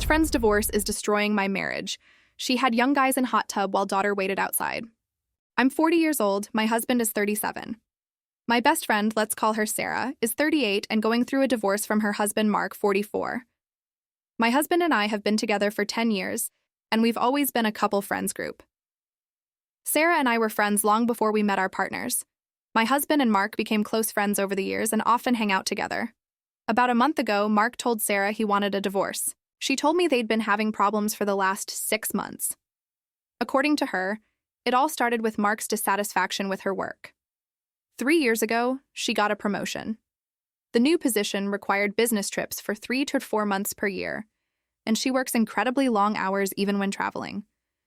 Best friend's divorce is destroying my marriage. She had young guys in hot tub while daughter waited outside. I'm 40 years old, my husband is 37. My best friend, let's call her Sarah, is 38 and going through a divorce from her husband Mark, 44. My husband and I have been together for 10 years, and we've always been a couple friends group. Sarah and I were friends long before we met our partners. My husband and Mark became close friends over the years and often hang out together. About a month ago, Mark told Sarah he wanted a divorce. She told me they'd been having problems for the last 6 months. According to her, it all started with Mark's dissatisfaction with her work. 3 years ago, she got a promotion. The new position required business trips for 3 to 4 months per year, and she works incredibly long hours even when traveling.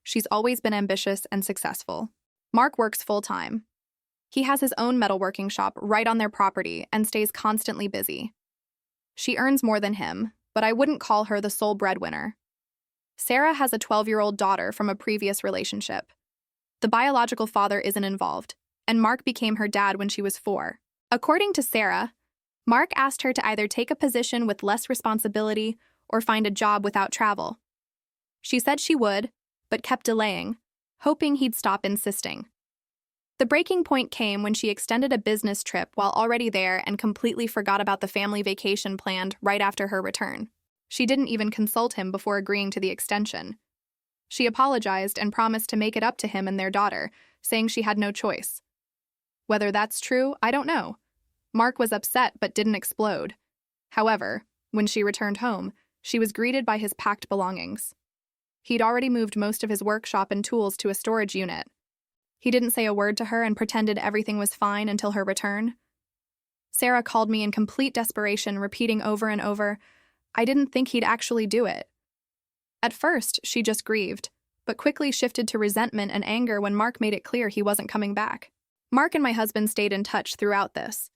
She's always been ambitious and successful. Mark works full-time. He has his own metalworking shop right on their property and stays constantly busy. She earns more than him, but I wouldn't call her the sole breadwinner. Sarah has a 12-year-old daughter from a previous relationship. The biological father isn't involved, and Mark became her dad when she was 4. According to Sarah, Mark asked her to either take a position with less responsibility or find a job without travel. She said she would, but kept delaying, hoping he'd stop insisting. The breaking point came when she extended a business trip while already there and completely forgot about the family vacation planned right after her return. She didn't even consult him before agreeing to the extension. She apologized and promised to make it up to him and their daughter, saying she had no choice. Whether that's true, I don't know. Mark was upset but didn't explode. However, when she returned home, she was greeted by his packed belongings. He'd already moved most of his workshop and tools to a storage unit. He didn't say a word to her and pretended everything was fine until her return. Sarah called me in complete desperation, repeating over and over, I didn't think he'd actually do it. At first, she just grieved, but quickly shifted to resentment and anger when Mark made it clear he wasn't coming back. Mark and my husband stayed in touch throughout this.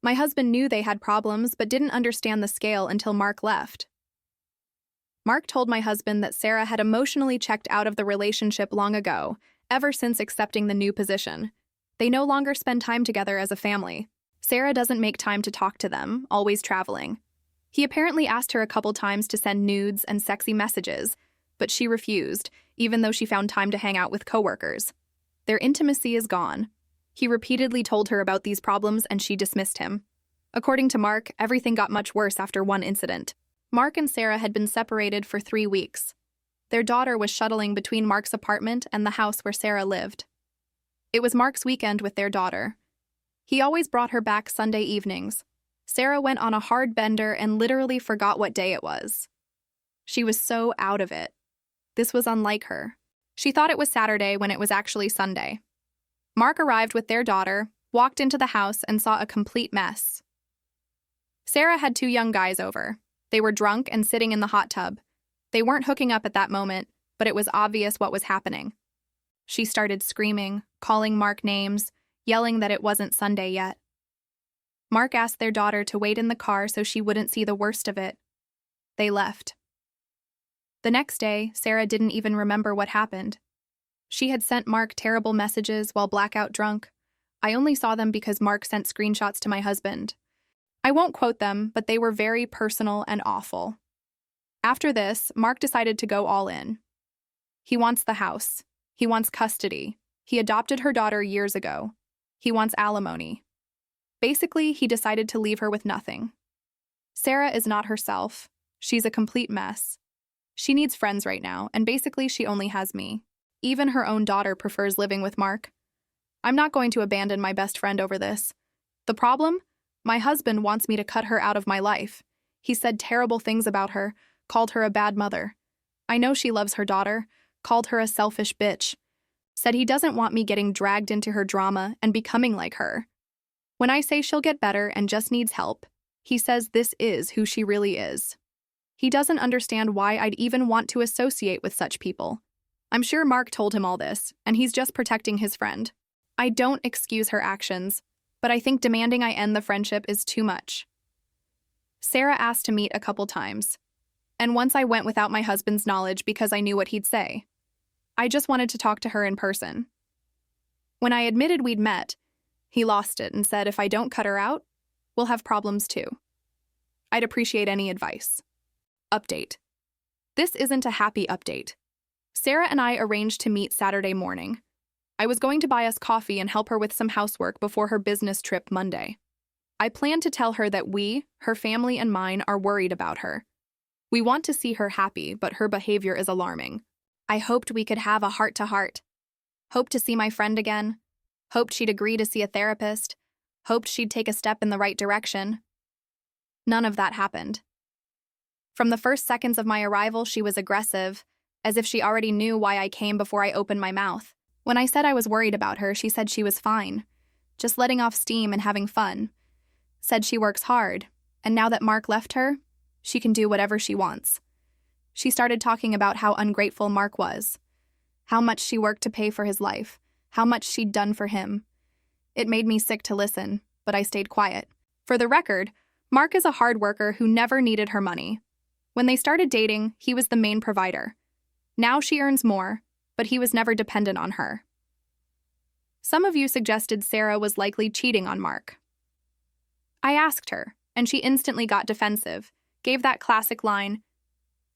My husband knew they had problems but didn't understand the scale until Mark left. Mark told my husband that Sarah had emotionally checked out of the relationship long ago, ever since accepting the new position. They no longer spend time together as a family. Sarah doesn't make time to talk to them, always traveling. He apparently asked her a couple times to send nudes and sexy messages, but she refused, even though she found time to hang out with coworkers. Their intimacy is gone. He repeatedly told her about these problems and she dismissed him. According to Mark, everything got much worse after one incident. Mark and Sarah had been separated for 3 weeks. Their daughter was shuttling between Mark's apartment and the house where Sarah lived. It was Mark's weekend with their daughter. He always brought her back Sunday evenings. Sarah went on a hard bender and literally forgot what day it was. She was so out of it. This was unlike her. She thought it was Saturday when it was actually Sunday. Mark arrived with their daughter, walked into the house, and saw a complete mess. Sarah had 2 young guys over. They were drunk and sitting in the hot tub. They weren't hooking up at that moment, but it was obvious what was happening. She started screaming, calling Mark names, yelling that it wasn't Sunday yet. Mark asked their daughter to wait in the car so she wouldn't see the worst of it. They left. The next day, Sarah didn't even remember what happened. She had sent Mark terrible messages while blackout drunk. I only saw them because Mark sent screenshots to my husband. I won't quote them, but they were very personal and awful. After this, Mark decided to go all in. He wants the house. He wants custody. He adopted her daughter years ago. He wants alimony. Basically, he decided to leave her with nothing. Sarah is not herself. She's a complete mess. She needs friends right now, and basically she only has me. Even her own daughter prefers living with Mark. I'm not going to abandon my best friend over this. The problem? My husband wants me to cut her out of my life. He said terrible things about her, called her a bad mother. I know she loves her daughter, called her a selfish bitch. Said he doesn't want me getting dragged into her drama and becoming like her. When I say she'll get better and just needs help, he says this is who she really is. He doesn't understand why I'd even want to associate with such people. I'm sure Mark told him all this, and he's just protecting his friend. I don't excuse her actions, but I think demanding I end the friendship is too much. Sarah asked to meet a couple times, and once I went without my husband's knowledge because I knew what he'd say. I just wanted to talk to her in person. When I admitted we'd met, he lost it and said if I don't cut her out, we'll have problems too. I'd appreciate any advice. Update. This isn't a happy update. Sarah and I arranged to meet Saturday morning. I was going to buy us coffee and help her with some housework before her business trip Monday. I planned to tell her that we, her family and mine, are worried about her. We want to see her happy, but her behavior is alarming. I hoped we could have a heart-to-heart. Hoped to see my friend again. Hoped she'd agree to see a therapist. Hoped she'd take a step in the right direction. None of that happened. From the first seconds of my arrival, she was aggressive, as if she already knew why I came before I opened my mouth. When I said I was worried about her, she said she was fine, just letting off steam and having fun. Said she works hard, and now that Mark left her, she can do whatever she wants. She started talking about how ungrateful Mark was, how much she worked to pay for his life, how much she'd done for him. It made me sick to listen, but I stayed quiet. For the record, Mark is a hard worker who never needed her money. When they started dating, he was the main provider. Now she earns more, but he was never dependent on her. Some of you suggested Sarah was likely cheating on Mark. I asked her, and she instantly got defensive, gave that classic line,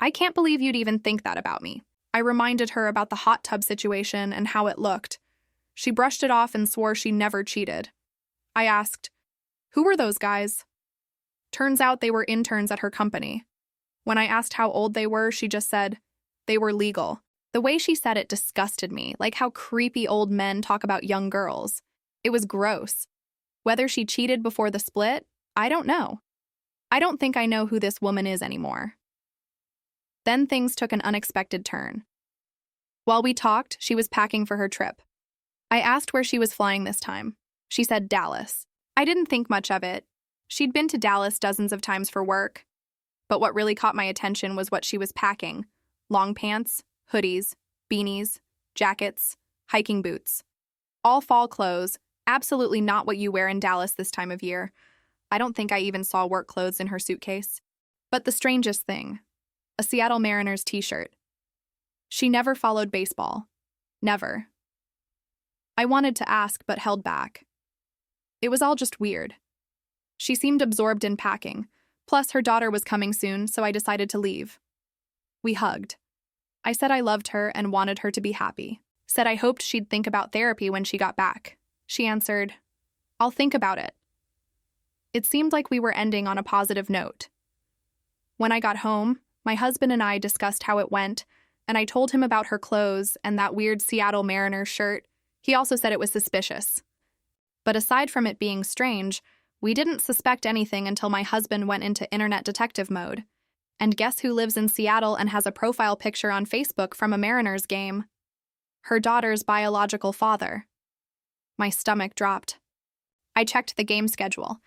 "I can't believe you'd even think that about me." I reminded her about the hot tub situation and how it looked. She brushed it off and swore she never cheated. I asked, "Who were those guys?" Turns out they were interns at her company. When I asked how old they were, she just said, "They were legal." The way she said it disgusted me, like how creepy old men talk about young girls. It was gross. Whether she cheated before the split, I don't know. I don't think I know who this woman is anymore. Then things took an unexpected turn. While we talked, she was packing for her trip. I asked where she was flying this time. She said Dallas. I didn't think much of it. She'd been to Dallas dozens of times for work. But what really caught my attention was what she was packing. Long pants, hoodies, beanies, jackets, hiking boots. All fall clothes, absolutely not what you wear in Dallas this time of year. I don't think I even saw work clothes in her suitcase. But the strangest thing, a Seattle Mariners t-shirt. She never followed baseball. Never. I wanted to ask, but held back. It was all just weird. She seemed absorbed in packing. Plus, her daughter was coming soon, so I decided to leave. We hugged. I said I loved her and wanted her to be happy. Said I hoped she'd think about therapy when she got back. She answered, "I'll think about it." It seemed like we were ending on a positive note. When I got home, my husband and I discussed how it went, and I told him about her clothes and that weird Seattle Mariners shirt. He also said it was suspicious. But aside from it being strange, we didn't suspect anything until my husband went into internet detective mode. And guess who lives in Seattle and has a profile picture on Facebook from a Mariners game? Her daughter's biological father. My stomach dropped. I checked the game schedule.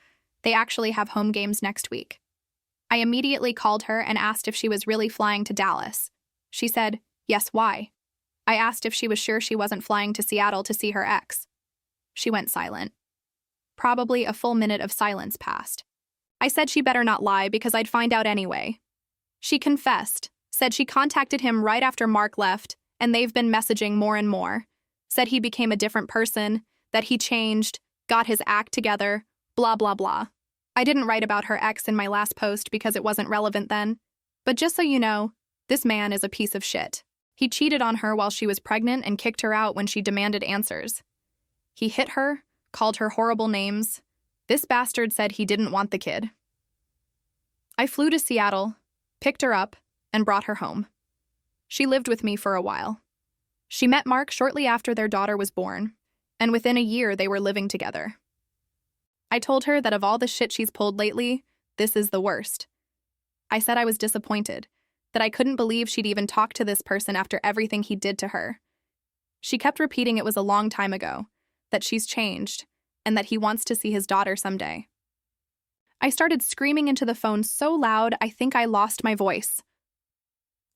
They actually have home games next week. I immediately called her and asked if she was really flying to Dallas. She said, "Yes, why?" I asked if she was sure she wasn't flying to Seattle to see her ex. She went silent. Probably a full minute of silence passed. I said she better not lie because I'd find out anyway. She confessed, said she contacted him right after Mark left, and they've been messaging more and more. Said he became a different person, that he changed, got his act together, blah, blah, blah. I didn't write about her ex in my last post because it wasn't relevant then. But just so you know, this man is a piece of shit. He cheated on her while she was pregnant and kicked her out when she demanded answers. He hit her, called her horrible names. This bastard said he didn't want the kid. I flew to Seattle, picked her up, and brought her home. She lived with me for a while. She met Mark shortly after their daughter was born, and within a year they were living together. I told her that of all the shit she's pulled lately, this is the worst. I said I was disappointed, that I couldn't believe she'd even talk to this person after everything he did to her. She kept repeating it was a long time ago, that she's changed, and that he wants to see his daughter someday. I started screaming into the phone so loud I think I lost my voice.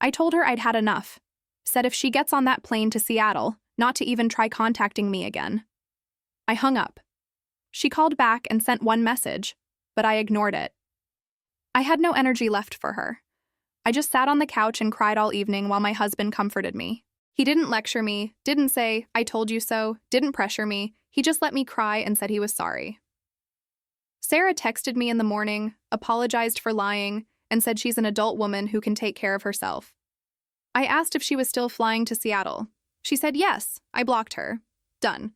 I told her I'd had enough, said if she gets on that plane to Seattle, not to even try contacting me again. I hung up. She called back and sent one message, but I ignored it. I had no energy left for her. I just sat on the couch and cried all evening while my husband comforted me. He didn't lecture me, didn't say, "I told you so," didn't pressure me. He just let me cry and said he was sorry. Sarah texted me in the morning, apologized for lying, and said she's an adult woman who can take care of herself. I asked if she was still flying to Seattle. She said yes. I blocked her. Done.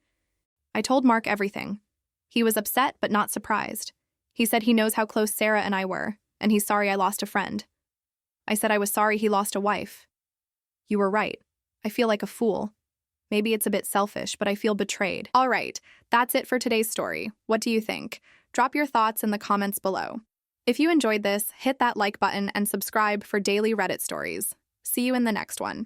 I told Mark everything. He was upset but not surprised. He said he knows how close Sarah and I were, and he's sorry I lost a friend. I said I was sorry he lost a wife. You were right. I feel like a fool. Maybe it's a bit selfish, but I feel betrayed. All right, that's it for today's story. What do you think? Drop your thoughts in the comments below. If you enjoyed this, hit that like button and subscribe for daily Reddit stories. See you in the next one.